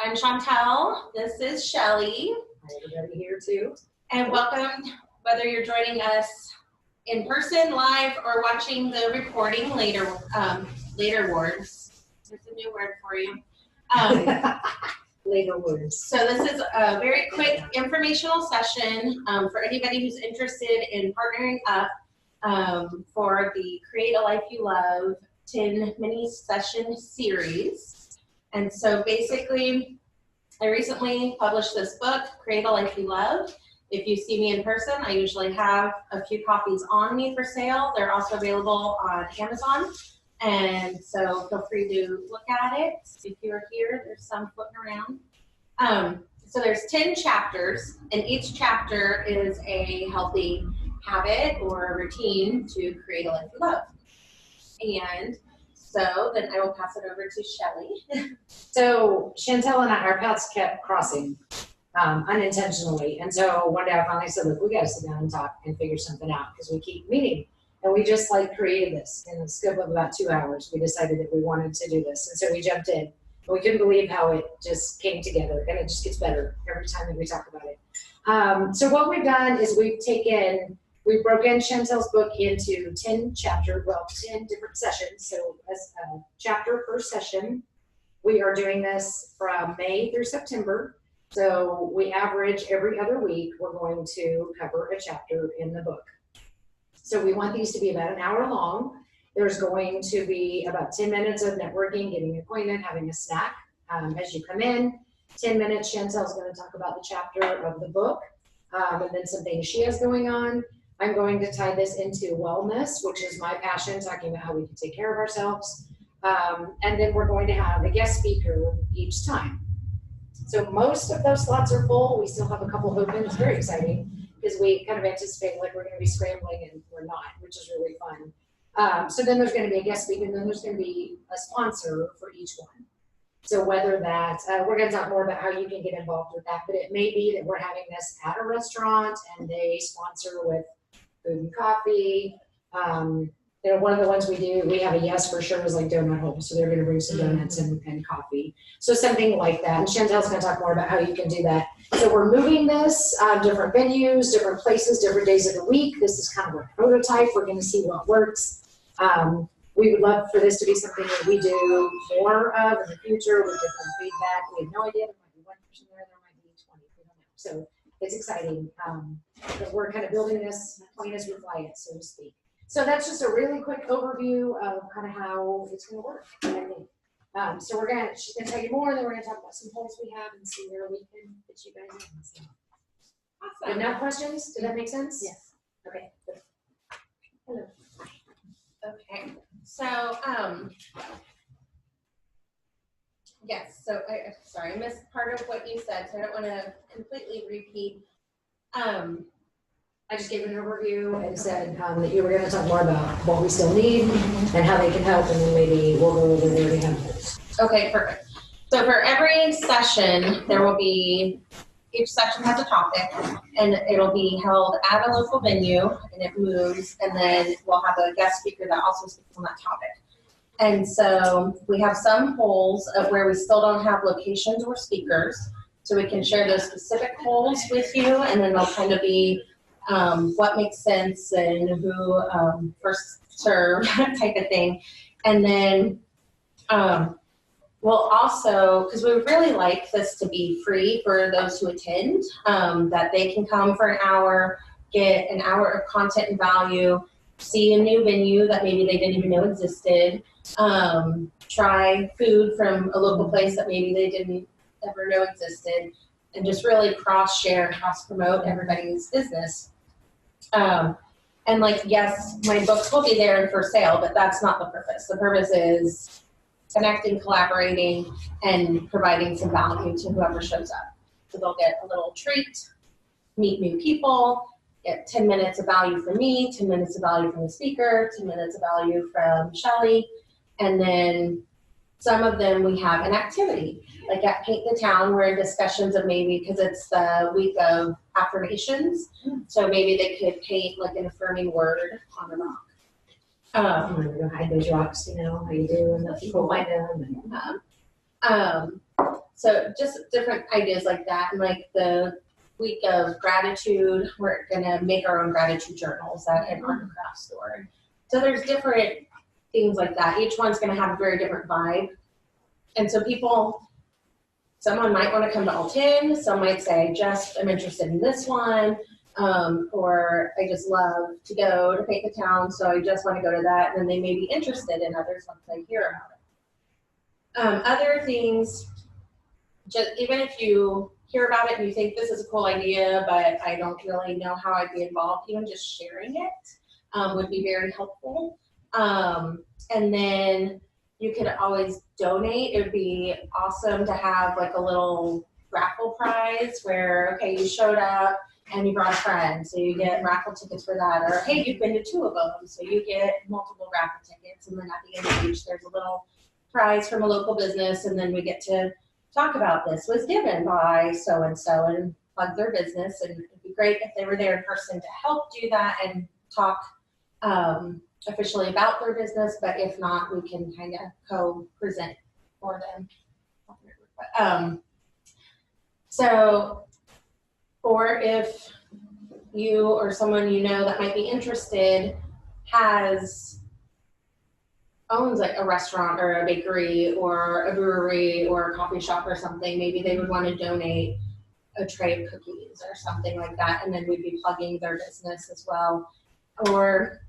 I'm Chantal. This is Shelly. Hi, everybody here too. And welcome, whether you're joining us in person, live, or watching the recording later. Later words. There's a new word for you. Later words. So this is a very quick informational session for anybody who's interested in partnering up for the Create a Life You Love 10 mini session series. And so basically, I recently published this book, Create a Life You Love. If you see me in person, I usually have a few copies on me for sale. They're also available on Amazon. And so feel free to look at it. If you're here, there's some floating around. So there's 10 chapters, and each chapter is a healthy habit or a routine to create a life you love. And so then I will pass it over to Shelly. So Chantal and our paths kept crossing unintentionally. And so one day I finally said, look, we got to sit down and talk and figure something out because we keep meeting. And we just created this in the scope of about 2 hours. We decided that we wanted to do this. And so we jumped in. And we couldn't believe how it just came together. And it just gets better every time that we talk about it. So what we've done is we've broken Chantal's book into 10 different sessions. So as a chapter per session, we are doing this from May through September. So we average every other week, we're going to cover a chapter in the book. So we want these to be about an hour long. There's going to be about 10 minutes of networking, getting acquainted, having a snack as you come in. 10 minutes, Chantal's going to talk about the chapter of the book and then some things she has going on. I'm going to tie this into wellness, which is my passion, talking about how we can take care of ourselves. And then we're going to have a guest speaker each time. So most of those slots are full. We still have a couple open. It's very exciting because we kind of anticipate like we're going to be scrambling and we're not, which is really fun. So then there's going to be a guest speaker and then there's going to be a sponsor for each one. So whether that, we're going to talk more about how you can get involved with that, but it may be that we're having this at a restaurant and they sponsor with food and coffee. One of the ones we have a yes for sure is like donut hole. So they're going to bring some donuts and coffee. So something like that. And Chantal's going to talk more about how you can do that. So we're moving this, different venues, different places, different days of the week. This is kind of a prototype. We're going to see what works. We would love for this to be something that we do more of in the future with different feedback. We have no idea. There might be one person there might be 20. We don't know. So it's exciting. But we're kind of building this plane as we fly it, so to speak. So that's just a really quick overview of kind of how it's going to work. So she's going to tell you more, and then we're going to talk about some polls we have and see where we can fit you guys in. So. Awesome. Enough questions? Did that make sense? Yes. Okay. Good. Hello. Okay. So, yes. So, sorry, I missed part of what you said, so I don't want to completely repeat. I just gave an overview and said that you were going to talk more about what we still need and how they can help, and then maybe we'll go over where we have those. Okay, perfect. So for every session, each section has a topic, and it'll be held at a local venue, and it moves, and then we'll have a guest speaker that also speaks on that topic. And so we have some polls of where we still don't have locations or speakers, so we can share those specific polls with you, and then they'll kind of be what makes sense and who first serve type of thing. And then we'll also, because we really like this to be free for those who attend, that they can come for an hour, get an hour of content and value, see a new venue that maybe they didn't even know existed, try food from a local place that maybe they didn't ever know existed, and just really cross-share, cross-promote everybody's business. And yes, my books will be there and for sale, but that's not the purpose. The purpose is connecting, collaborating, and providing some value to whoever shows up. So they'll get a little treat, meet new people, get 10 minutes of value from me, 10 minutes of value from the speaker, 10 minutes of value from Shelly, and then some of them we have an activity. Like at Paint the Town, we're in discussions of maybe, because it's the week of affirmations, so maybe they could paint like an affirming word on the rock. I'm gonna hide those rocks, how you do, and let people find them. So just different ideas like that. And like the week of gratitude, we're gonna make our own gratitude journals at an art and craft store. So there's different things like that. Each one's gonna have a very different vibe. And so someone might want to come to Alton, some might say, I'm interested in this one, or I just love to go to paint the town, so I just want to go to that, and then they may be interested in others once they hear about it. Other things, just even if you hear about it and you think this is a cool idea, but I don't really know how I'd be involved, even just sharing it would be very helpful. And then you could always donate. It would be awesome to have like a little raffle prize where, okay, you showed up and you brought a friend, so you get raffle tickets for that. Or, hey, you've been to 2 of them, so you get multiple raffle tickets. And then at the end of each, there's a little prize from a local business, and then we get to talk about this was given by so-and-so and plug their business. And it'd be great if they were there in person to help do that and talk officially about their business, but if not, we can kind of co-present for them. Or if you or someone you know that might be interested owns like a restaurant or a bakery or a brewery or a coffee shop or something, maybe they would want to donate a tray of cookies or something like that, and then we'd be plugging their business as well. Or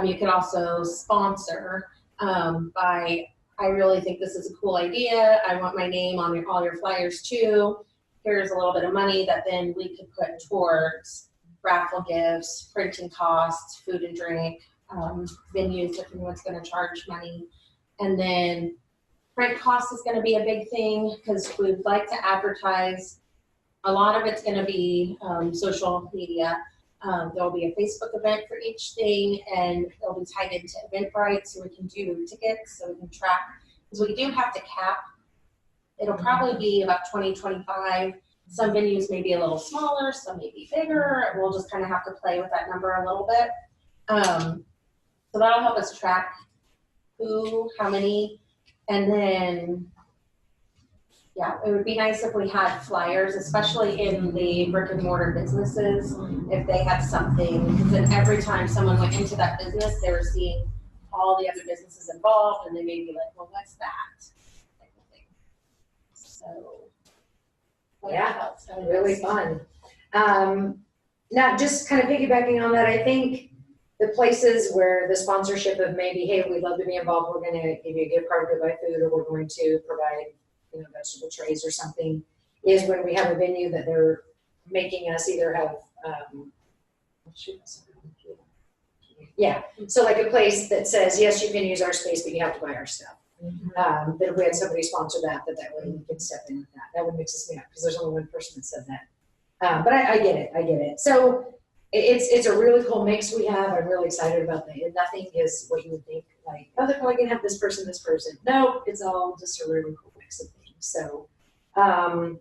you could also sponsor I really think this is a cool idea. I want my name on all your flyers too. Here's a little bit of money that then we could put towards raffle gifts, printing costs, food and drink, venues if anyone's going to charge money. And then print cost is going to be a big thing because we'd like to advertise. A lot of it's going to be social media. There'll be a Facebook event for each thing, and it'll be tied into Eventbrite, so we can do tickets, so we can track. Because we do have to cap. It'll probably be about 20, 25. Some venues may be a little smaller, some may be bigger. We'll just kind of have to play with that number a little bit. So that'll help us track who, how many, and then yeah, it would be nice if we had flyers, especially in the brick and mortar businesses, if they had something, because then every time someone went into that business, they were seeing all the other businesses involved, and they may be like, well, what's that? Type of thing. So, yeah, really fun. Now, just kind of piggybacking on that, I think the places where the sponsorship of maybe, hey, we'd love to be involved, we're going to give you a gift card to buy food, or we're going to provide vegetable trays or something, is when we have a venue that they're making us either have, so like a place that says, yes, you can use our space, but you have to buy our stuff. That if we had somebody sponsor that way we could step in with that. That would mix us up because there's only one person that said that. But I get it. So it's a really cool mix we have. I'm really excited about that. Nothing is what you would think, like, oh, they're probably gonna have this person. No, it's all just a really cool mix of things. So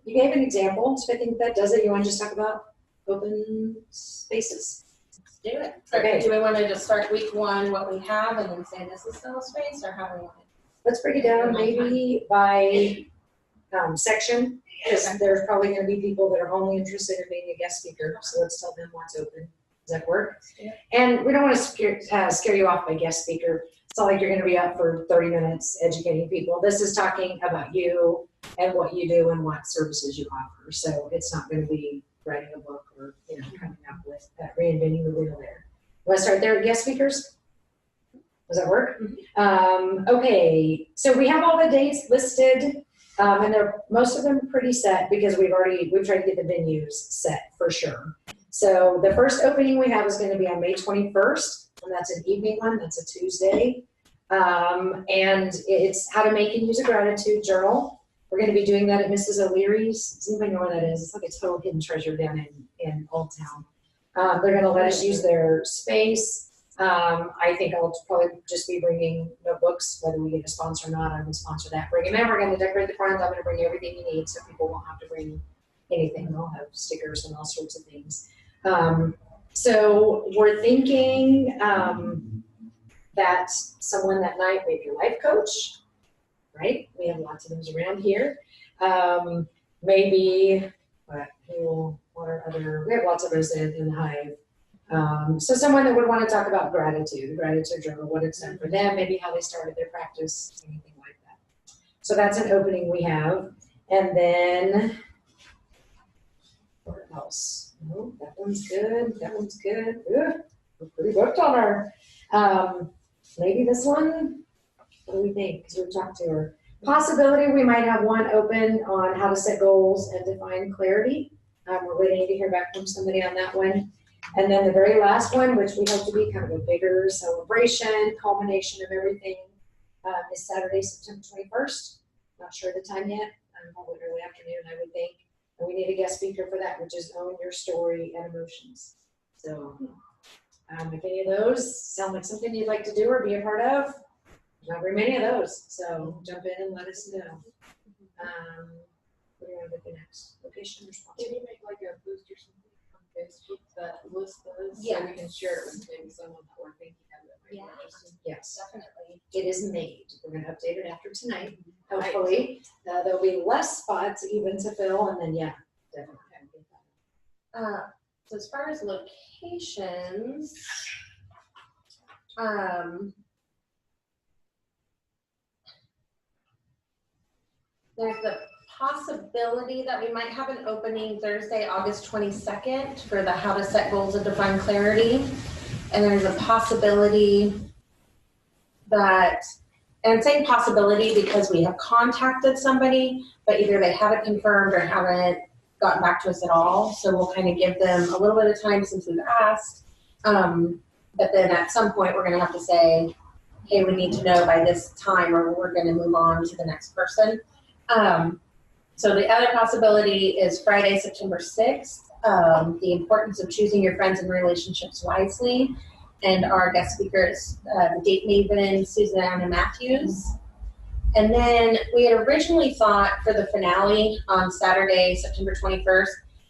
you gave an example, so I think that does it. You want to just talk about open spaces? Let's do it. Okay. Do we want to just start week 1, what we have, and then say this is still a space, or how do we want it? Let's break it down maybe by section, because there's probably going to be people that are only interested in being a guest speaker. So let's tell them what's open. Does that work? Yeah. And we don't want to scare you off by guest speaker. It's not like you're going to be up for 30 minutes educating people. This is talking about you and what you do and what services you offer. So it's not going to be writing a book or coming up with reinventing the wheel there. Want to start there at guest speakers? Does that work? Okay, so we have all the dates listed, and they're most of them pretty set because we've tried to get the venues set for sure. So the first opening we have is going to be on May 21st, and that's an evening one. That's a Tuesday, and it's how to make and use a gratitude journal. We're going to be doing that at Mrs. O'Leary's. Does anybody know where that is? It's like a total hidden treasure down in Old Town. They're going to let us use their space. I think I'll probably just be bringing notebooks, whether we get a sponsor or not. I'm going to sponsor that. Bring them in. We're going to decorate the front. I'm going to bring everything you need so people won't have to bring anything. They'll have stickers and all sorts of things. So we're thinking that someone that night, maybe a life coach, right? We have lots of those around here. Maybe, what are other, we have lots of those in the Hive. So someone that would want to talk about gratitude journal, what it's done for them, maybe how they started their practice, anything like that. So that's an opening we have. And then, what else? Oh, that one's good, that one's good. Ugh, we're pretty booked on our, maybe this one? What do we think? Because we've talked to her. Possibility we might have one open on how to set goals and define clarity. We're waiting to hear back from somebody on that one. And then the very last one, which we hope to be kind of a bigger celebration, culmination of everything, is Saturday, September 21st. Not sure the time yet. Probably early afternoon, I would think. And we need a guest speaker for that, which is Own Your Story and Emotions. So if any of those sound like something you'd like to do or be a part of, not very many of those, so jump in and let us know. What do you want to do next? Location response. Can you make like a boost or something on Facebook that lists those? Yeah. So we can share it with maybe someone that we're thinking of that might be interested. Yes, Definitely. it is made. We're going to update it after tonight. Hopefully, there'll be less spots even to fill, and then definitely. So as far as locations, there's the possibility that we might have an opening Thursday, August 22nd for the How to Set Goals and Define Clarity. And there's a possibility that, and I'm saying possibility because we have contacted somebody, but either they haven't confirmed or haven't gotten back to us at all. So we'll kind of give them a little bit of time since we've asked. But then at some point we're going to have to say, hey, we need to know by this time or we're going to move on to the next person. So the other possibility is Friday, September 6th, the importance of choosing your friends and relationships wisely. And our guest speaker is the date maven, Susanna Matthews. And then we had originally thought for the finale on Saturday, September 21st,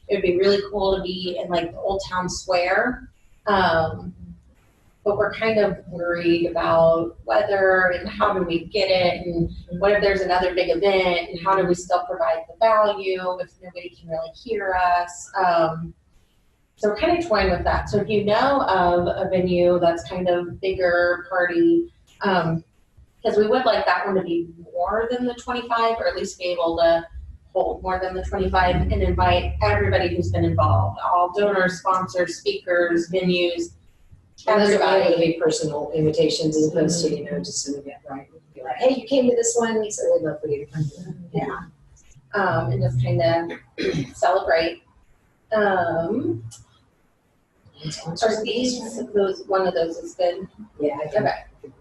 it would be really cool to be in like the Old Town Square. But we're kind of worried about weather and how do we get it and what if there's another big event and how do we still provide the value if nobody can really hear us. So we're kind of toying with that. So if you know of a venue that's kind of bigger party, because we would like that one to be more than the 25 or at least be able to hold more than the 25 and invite everybody who's been involved, all donors, sponsors, speakers, venues. And those are able to be personal invitations as opposed to, just an event, right? Be like, hey, you came to this one, so we'd love for you to come to that. Yeah. And just kind of celebrate. Are these, one of those is good? Yeah, I think. Okay.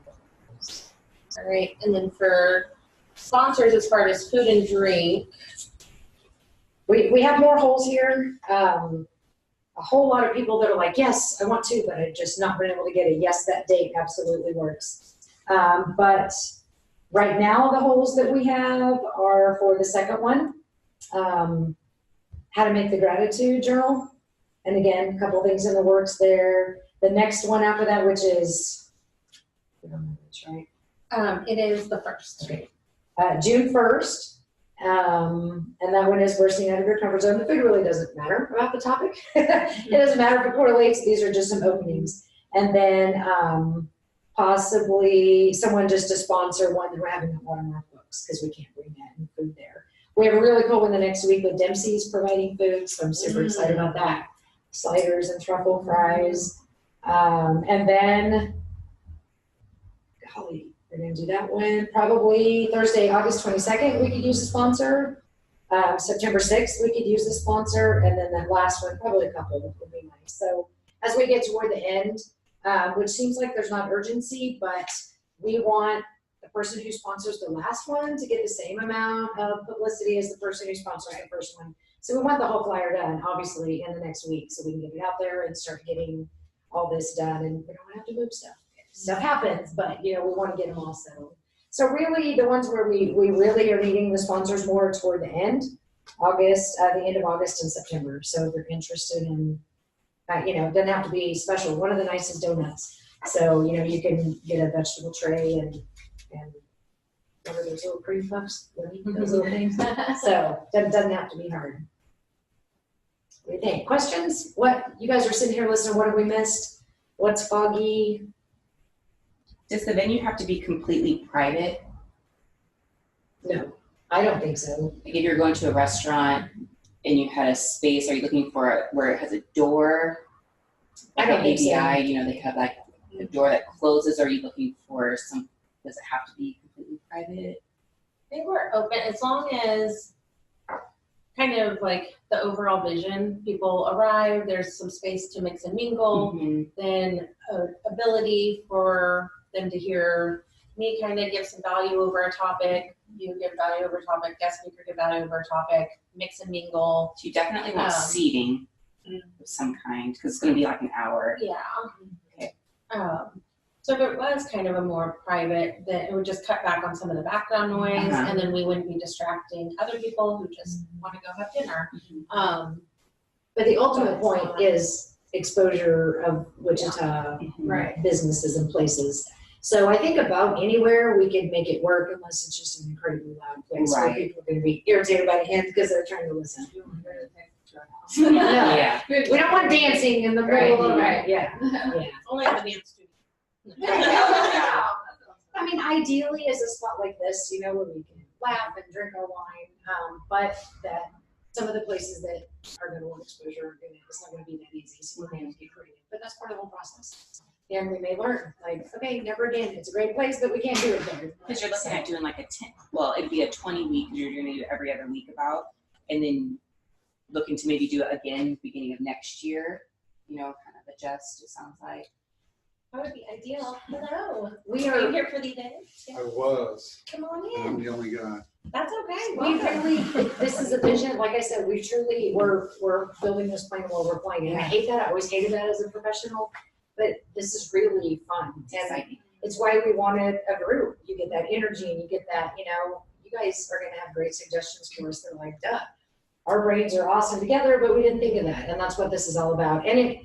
All right. And then for sponsors, as far as food and drink. We have more holes here. A whole lot of people that are like, yes, I want to, but I've just not been able to get a yes, that date absolutely works. But right now, the holes that we have are for the second one, how to make the gratitude journal. And again, a couple things in the works there. The next one after that, which is, I don't know which, right? It is the 1st. Okay. June 1st. And that one is bursting out of your comfort zone. The food really doesn't matter about the topic. It doesn't matter if it correlates. These are just some openings. And then possibly someone just to sponsor one that we're having one of our books because we can't bring that in food there. We have a really cool one the next week with Dempsey's providing food, so I'm super excited about that. Sliders and truffle fries. And then, golly, we're going to do that one. Probably Thursday, August 22nd, we could use a sponsor. September 6th, we could use a sponsor. And then that last one, probably a couple would be nice. So as we get toward the end, which seems like there's not urgency, but we want the person who sponsors the last one to get the same amount of publicity as the person who sponsors the first one. So we want the whole flyer done, obviously, in the next week so we can get it out there and start getting all this done. And we don't have to move stuff. Stuff happens, but we want to get them all settled. So really the ones where we really are needing the sponsors more toward the end, August, the end of August and September. So if you're interested in, it doesn't have to be special. One of the nicest donuts. So, you can get a vegetable tray and Remember those little cream puffs, those little things? So that doesn't have to be hard. What do you think? Questions? What, you guys are sitting here listening, what have we missed? What's foggy? Does the venue have to be completely private? No, I don't think so. Like if you're going to a restaurant and you had a space, are you looking for where it has a door? I don't think so. ABI, you know, they have like a door that closes. Are you looking for some, does it have to be completely private? I think we're open as long as kind of like the overall vision, people arrive, there's some space to mix and mingle, then ability for them to hear me kind of give some value over a topic, you give value over a topic, guest speaker give value over a topic, mix and mingle. So you definitely want seating of some kind because it's going to be like an hour. Yeah. Okay. So if it was kind of a more private, then it would just cut back on some of the background noise, and then we wouldn't be distracting other people who just want to go have dinner. But the ultimate point is exposure of Wichita Right. businesses and places. So I think about anywhere we could make it work unless it's just an incredibly loud place where Right. people are going to be irritated by the end because they're trying to listen. Yeah. We don't want dancing in the middle of Right. yeah. Only at the dance studio. I mean, ideally is a spot like this, you know, where we can laugh and drink our wine, but that some of the places that are going to want exposure are gonna, it's not going to be that easy, so we may have to get creative, but that's part of the whole process. And we may learn, like, okay, never again, it's a great place, but we can't do it there. Because you're looking at doing like a 10, well, it'd be a 20-week, you're going to do every other week about, and then looking to maybe do it again beginning of next year, you know, kind of adjust, it sounds like. That would be ideal. Hello. We Are you are, here for the event? I was. Come on I'm in. the only guy. That's okay. we Welcome. really, this is a vision, like I said, we truly, we're building this plan while we're playing, and I hate that, I always hated that as a professional, but this is really fun. It's And exciting. it's why we wanted a group. You get that energy and you get that, you know, you guys are gonna have great suggestions for us that are like, duh. Our brains are awesome together, but we didn't think of that. And that's what this is all about. And it,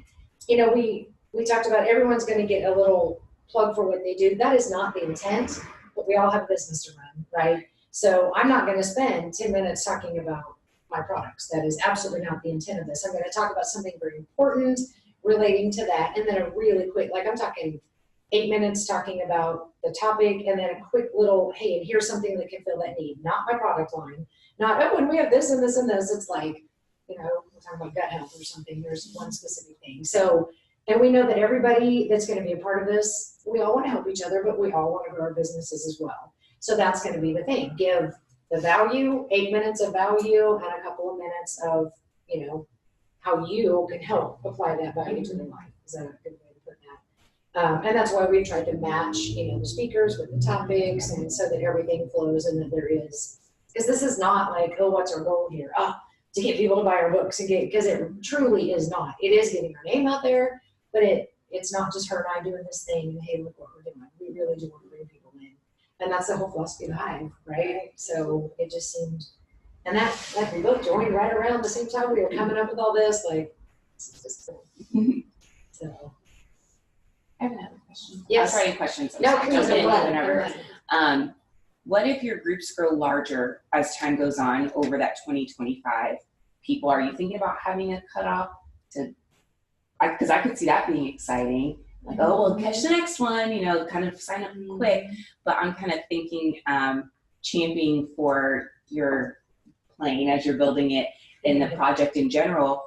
you know, we talked about everyone's gonna get a little plug for what they do. That is not the intent, but we all have business to run, right? So I'm not gonna spend 10 minutes talking about my products. That is absolutely not the intent of this. I'm gonna talk about something very important relating to that, and then a really quick, like I'm talking 8 minutes talking about the topic, and then a quick little, hey, and here's something that can fill that need. Not my product line, not, oh, and we have this and this and this. It's like, you know, we're talking about gut health or something. There's one specific thing. So, and we know that everybody that's gonna be a part of this, we all wanna help each other, but we all wanna grow our businesses as well. So that's gonna be the thing. Give the value, 8 minutes of value, and a couple of minutes of, you know, how you can help apply that value to their life. Is that a good way to put that? And that's why we tried to match, you know, the speakers with the topics, and so that everything flows and that there is, because this is not like, oh, what's our goal here? To get people to buy our books and get, because it truly is not. It is getting our name out there, but it's not just her and I doing this thing and hey, look what we're doing. We really do want to bring people in. And that's the whole philosophy of the Hive, right? So it just seemed, and that, like, we both joined right around the same time we were coming up with all this, like, it's just cool. So. I have another question. Yes. I'll try any questions. I'm No, sorry, please, jump in go ahead. whenever. What if your groups grow larger as time goes on over that 2025 people? Are you thinking about having a cutoff to, because I could see that being exciting. Like, oh, well, catch the next one, you know, kind of sign up quick. But I'm kind of thinking championing for your plane as you're building it and the project in general.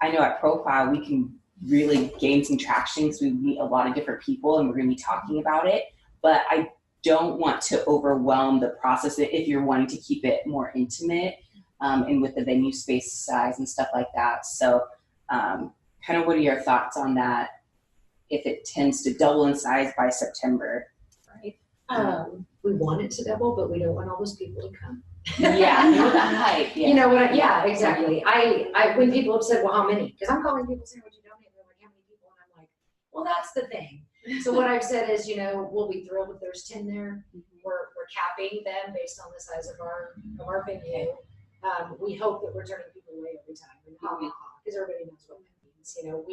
I know at Profile, we can really gain some traction because we meet a lot of different people and we're going to be talking about it. But I don't want to overwhelm the process if you're wanting to keep it more intimate and with the venue space size and stuff like that. So kind of what are your thoughts on that if it tends to double in size by September? Right. We want it to double, but we don't want all those people to come. Yeah, you know the hype. Yeah. You know what? Yeah, exactly. I when people have said, well, how many? Because I'm calling people saying, would you donate? They're like, how many people? And I'm like, well, that's the thing. So what I've said is, you know, we'll be thrilled if there's 10 there. We're capping them based on the size of our venue. We hope that we're turning people away every time, and ha ha ha, because everybody knows what that means. You know,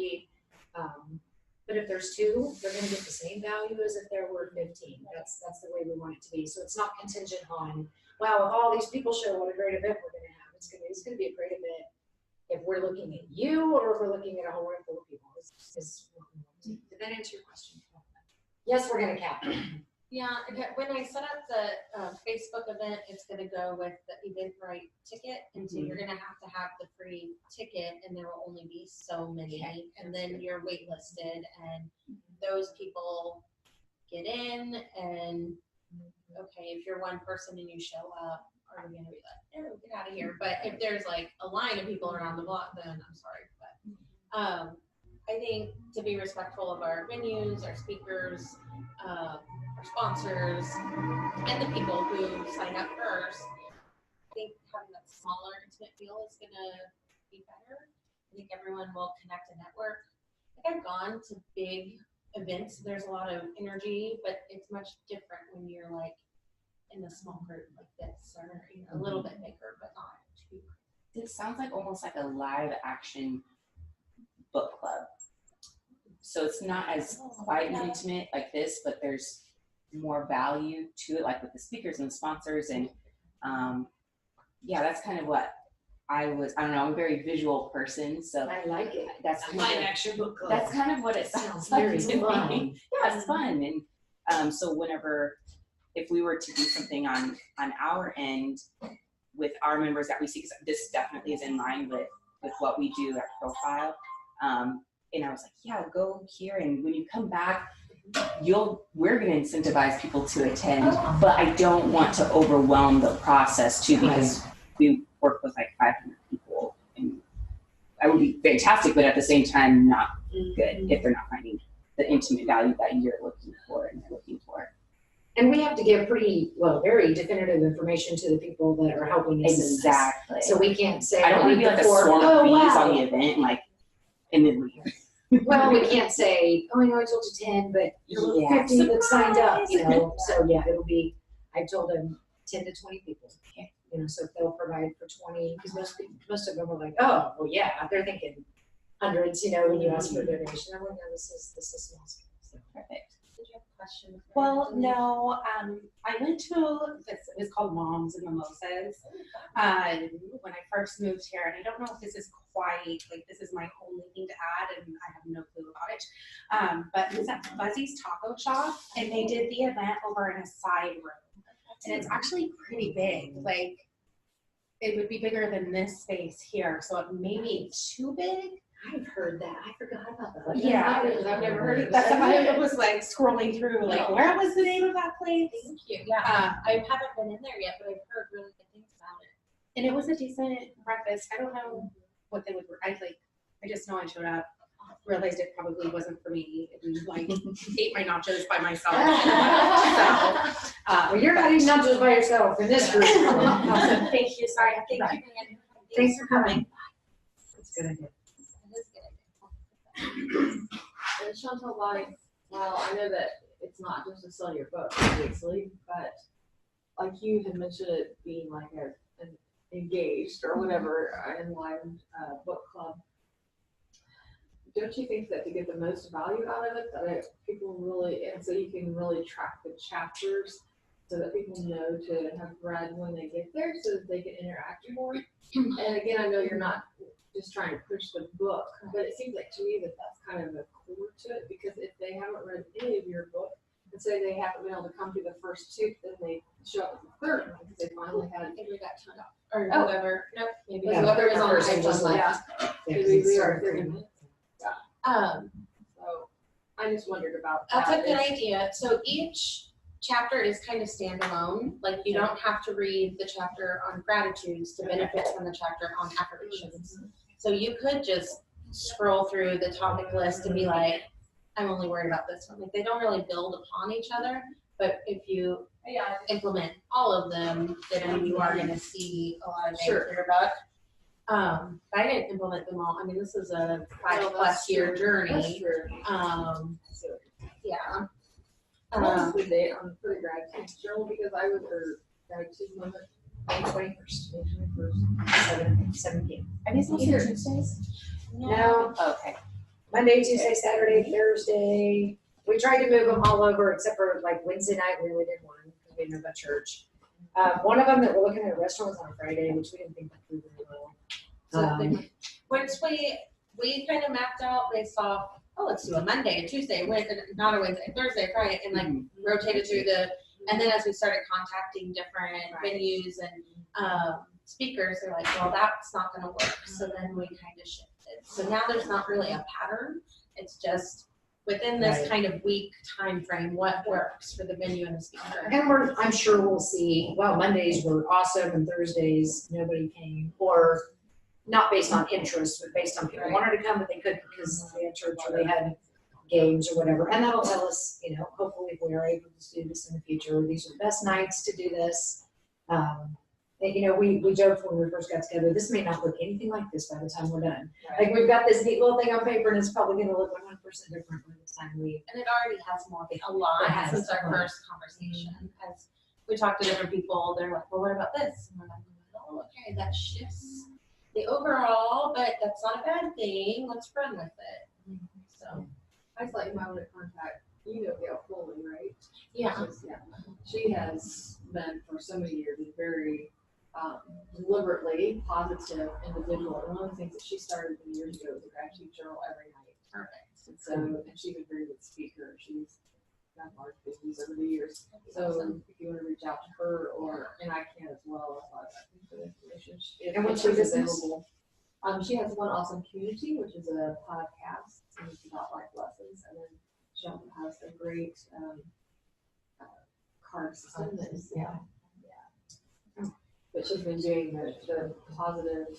But if there's two, they're gonna get the same value as if there were 15. That's the way we want it to be. So it's not contingent on, wow, if all these people show, what a great event we're gonna have. It's gonna be a great event if we're looking at you or if we're looking at a whole room full of people. Did that answer your question? Yes, we're gonna cap it. Yeah, when I set up the Facebook event, it's gonna go with the Eventbrite ticket, and so you're gonna have the free ticket, and there will only be so many, and then you're waitlisted, and those people get in, and okay, if you're one person and you show up, are we gonna be like, oh, get out of here? But if there's like a line of people around the block, then I'm sorry, but I think to be respectful of our venues, our speakers, our sponsors, and the people who sign up first, I think having that smaller, intimate feel is gonna be better. I think everyone will connect and network. Like I've gone to big events, there's a lot of energy, but it's much different when you're like in a small group like this, or a little bit bigger, but not too. It sounds like almost like a live action book club. So it's not as quiet and intimate like this, but there's more value to it, like with the speakers and the sponsors. And that's kind of what I don't know, I'm a very visual person. So I like it. That's a live action book club. That's kind of what it sounds like very to fun. me. Yeah, it's fun. And so if we were to do something on our end with our members that we see, because this definitely is in line with what we do at Profile. And I was like, yeah, go here, and when you come back, we're going to incentivize people to attend, but I don't want to overwhelm the process too, because we work with like 500 people, and I would be fantastic, but at the same time, not good if they're not finding the intimate value that you're looking for and they're looking for. And we have to give very definitive information to the people that are helping us. Exactly. So we can't say, I don't want to be like a swarm of bees on the event, and then leave. Well, we can't say, oh, I know I told you 10, but there were 50 that signed up, So it'll be, I told them 10 to 20 people. Okay. So if they'll provide for 20, because most of them are like, oh, well, yeah, they're thinking hundreds, when you ask for a donation. I'm like, no, this is small scale. So. Perfect. Did you have a question? Well, no, I went to this, it was called Moms and Mimosas, when I first moved here, and I don't know if this is quite, this is my only thing to add, and I have no clue about it, but it was at Fuzzy's Taco Shop, and they did the event over in a side room, and it's actually pretty big, it would be bigger than this space here, so it may be too big. I've heard that. I forgot about that. Yeah. I've never heard of That's that. why I was scrolling through, where was the name of that place? Thank you. Yeah, I haven't been in there yet, but I've heard really good things about it. And it was a decent breakfast. I don't know what they would, I just know I showed up, realized it probably wasn't for me, and ate my nachos by myself. Well, you're not eating nachos by yourself in this group. Awesome. Thank you. Sorry. Thanks for coming. That's a good idea. And Chantal, well, I know that it's not just to sell your book, obviously, but like you had mentioned it being like an engaged or whatever enlivened book club. Don't you think that to get the most value out of it, that people really, and so you can really track the chapters so that people know to have read when they get there so that they can interact more? And again, I know you're not just trying to push the book, but it seems like to me that that's kind of a core to it, because if they haven't read any of your book and say they haven't been able to come through the first two, then they show up with the third one because they finally had. Maybe we got turned off. Or Oh. whoever. Nope. Maybe Yeah, whoever was on the person just iPhone. left. Maybe we are 30 minutes. Um, So I just wondered about That's that. a good idea. So each chapter is kind of standalone. Like you don't have to read the chapter on gratitudes to benefit from the chapter on affirmations. So you could just scroll through the topic list and be like, I'm only worried about this one. Like they don't really build upon each other, but if you implement all of them, then you are going to see a lot of bang for your buck. But I didn't implement them all. I mean, this is a 5+ year journey. That's true. Yeah. What was the date on the gratitude journal? Because I was gratitude moment. May 21st. 7 p.m. Are these also Tuesdays? No. Oh, okay. Monday, Tuesday, Saturday, Thursday. We tried to move them all over except for like Wednesday night, we only did one because we didn't know about church. One of them that we're looking at a restaurant was on Friday, which we didn't think that flew very well. Once we kind of mapped out based off, oh, let's do a Monday, a Tuesday, a Wednesday, not a Wednesday, Thursday, Friday, and like rotated through and then as we started contacting different venues and speakers, they're like, well, that's not gonna work. So then we kind of shifted. So now there's not really a pattern. It's just within this kind of week time frame, what works for the venue and the speaker. And I'm sure we'll see, well, Mondays were awesome and Thursdays nobody came, or not based on interest, but based on people wanted to come, but they couldn't because they had church or they had games or whatever. And that'll tell us, hopefully if we are able to do this in the future, these are the best nights to do this. We joked when we first got together, this may not look anything like this by the time we're done. Right. Like we've got this neat little thing on paper and it's probably gonna look 100% different by the time we. And it already has more, a lot since our first conversation. As we talked to different people, they're like, well, what about this? And we're like, oh, okay, that shifts the overall, but that's not a bad thing. Let's run with it. So I thought you might want to contact, Gail Foley, right? yeah. She has been for so many years a very deliberately positive individual. And one of the things that she started years ago was a gratitude journal every night. Perfect. And so, and she's a very good speaker. She's done large business over the years. So if you want to reach out to her, and I can as well, I think the information. And what's her business? Available. She has One Awesome Community, which is a podcast, and it's about life lessons. And then she also has a great card system that is, but she's been doing the positive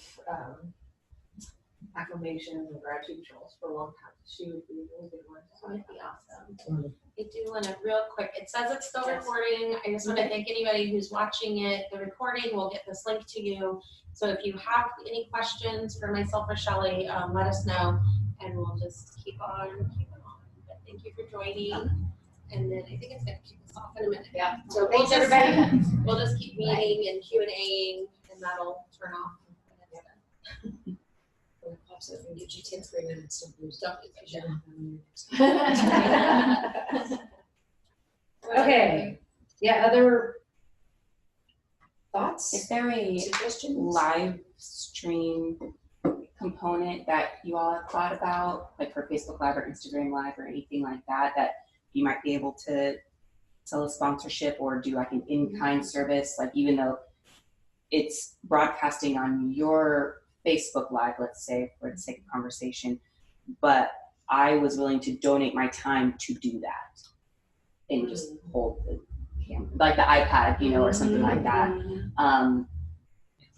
affirmations and gratitude journals for a long time. She would be a really good one. That would be awesome. I do want to real quick, it says it's still recording. I just want to thank anybody who's watching it. The recording will get this link to you. So if you have any questions for myself or Shelly, let us know and we'll just keep on. But thank you for joining. And then I think it's going to kick us off in a minute. Yeah. So Thanks, everybody. We'll just keep meeting and Q&A-ing and that'll turn off. When it pops up and gives you 10 3 minutes to boost Don't Okay. Yeah, other thoughts? Is there a Suggestions? live stream component that you all have thought about, like for Facebook Live or Instagram Live or anything like that, that you might be able to sell a sponsorship or do like an in-kind service, like even though it's broadcasting on your Facebook Live, let's say, for the sake of conversation, but I was willing to donate my time to do that and just hold the camera, like the iPad, or something like that.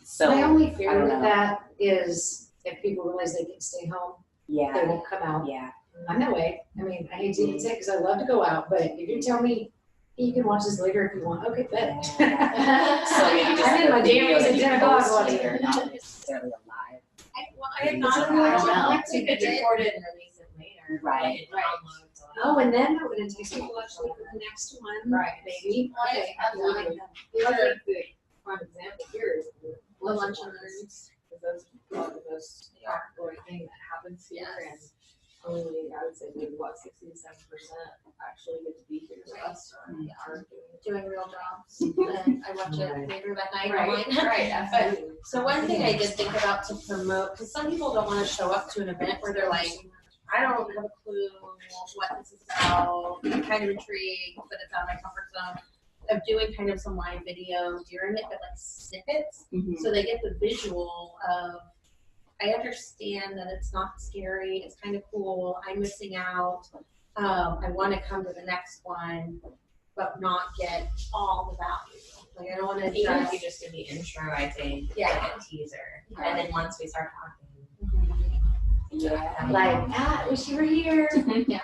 So my only I fear don't with know. that is if people realize they can stay home, they Yeah, won't come out. yeah. I'm that way. I mean, I hate to even say it because I love to go out, but if you tell me you can watch this later if you want, okay, bet. So maybe just I'm in my the video jammies that at you 10 o'clock post watching later, it. not necessarily a live. I had not I don't know. like You could record it and release it later. Right. Oh, and then I would entice people actually for the next one. Right. Maybe. Okay. The other prime example here is the lunch lunch and learns, because those are the most popular thing that happens here. Yes. And only, I would say, maybe 60 to 70% actually get to be here with us or are doing real jobs. And I watch it later that night online. Right, absolutely. So one thing I did think about to promote, because some people don't want to show up to an event where they're like, I don't have a clue what this is about. I'm kind of intrigued, but it's out of my comfort zone. Of doing kind of some live video during it, but like snippets, so they get the visual of, I understand that it's not scary, it's kind of cool, I'm missing out, I want to come to the next one, but not get all the value. Like I don't want to Even if you just do the intro, I think, like a teaser. And then once we start talking. Yeah. Like, wish you were here. Yeah.